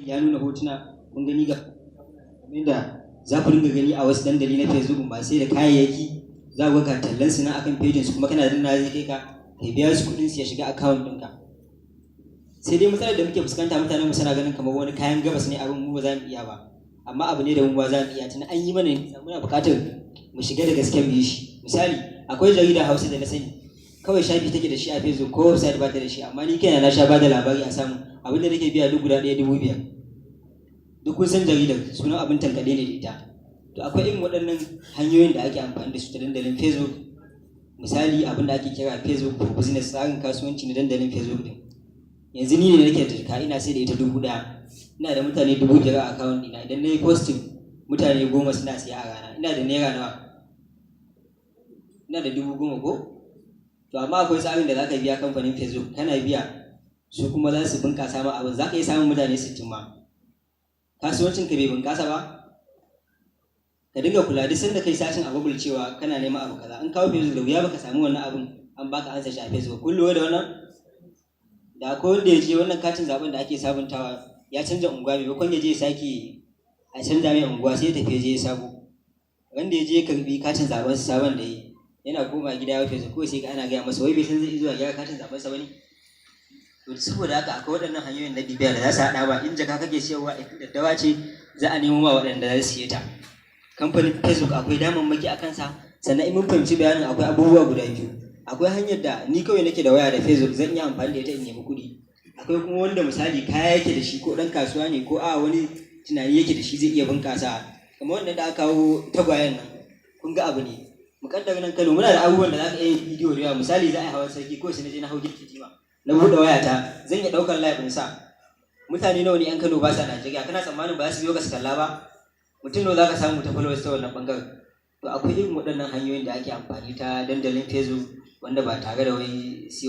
ya nuna hotuna kun gani ga da za ku dinga gani a wasu dandali na Facebook ba sai da kayayyaki za ku ga tallan su na akan pejin su kuma kana danna zai kai ka biya su kuɗin su ya shiga account ɗinka. Sai dai matsalar da muke fuskanta mutanen mu suna ganin kamar wani kayan gabas ne abin mu ba za mu iya ba, amma abu ne da mu ba za mu iya tunda an yi mana muna buƙatar mu shiga da gaske mu yi shi. Misali akwai jarida Hausa da na sani kawai shafi take da shi a Facebook ko website ba ta da shi, amma ni kaina na sha ba da labari a samu abin da nake biya duk guda ɗaya 5,000. Duk kun san jaridar sunan abin tankaɗe ne da ita. To akwai irin waɗannan hanyoyin da ake amfani da su ta dandalin Facebook. Misali abin da ake kira Facebook for business, tsarin kasuwanci na dandalin Facebook din. Yanzu ni ne nake da jaka ina sai da ita 1,000, ina da mutane 5,000 a account ɗina. Idan na yi posting mutane 10 suna siya a rana, ina da naira nawa? Ina da 10,000 ko? To amma akwai tsarin da za ka biya kamfanin Facebook, kana biya su kuma za su bunƙasa ma abin, za ka iya samun mutane 60 ma. Kasuwancin ka bai bunƙasa ba? Ka dinga kula duk sanda kai sashin a Google cewa kana neman abu kaza, an kawo Facebook da wuya baka samu wannan abun an baka ansa shi a Facebook. Kun lura da wannan? Da akwai wanda ya je wannan katin zaben da ake sabuntawa ya canza unguwa, maimakon ya je ya sake a canza mai unguwa sai ya tafi ya je ya sabo. Wanda ya je ya karbi katin zaben sabon da yi yana koma gida ya Facebook ko sai ka ana gaya masa wai bai san zai zuwa gyara katin zaben sa bane. To saboda haka akwai waɗannan hanyoyin na bibiya da za su haɗa ba, in jaka kake siyarwa in daddawa ce za a nemo ma waɗanda za su siye ta. Kamfanin Facebook akwai damammaki a kansa, sannan in mun fahimci bayanin akwai abubuwa guda biyu. Akwai hanyar da ni kawai nake da waya da Facebook zan iya amfani da ita in nemi kuɗi. Akwai kuma wanda misali kaya yake da shi ko ɗan kasuwa ne ko a wani tunani yake da shi zai iya bunƙasa. Kamar wannan da aka kawo tagwayen nan kun ga abu ne. Muƙaddar nan Kano muna da abubuwan da za ka iya yin bidiyo da yawa, misali za a yi hawan sarki ko sai na je na hau girki ma na buɗe wayata zan iya ɗaukar live ɗin sa. Mutane nawa ne 'yan Kano ba sa Najeriya, kana tsammanin ba za su biyo ka su kalla ba? Mutum nawa za ka samu ta followers ta wannan ɓangaren? To akwai irin waɗannan hanyoyin da ake amfani ta dandalin Facebook wanda ba tare da wai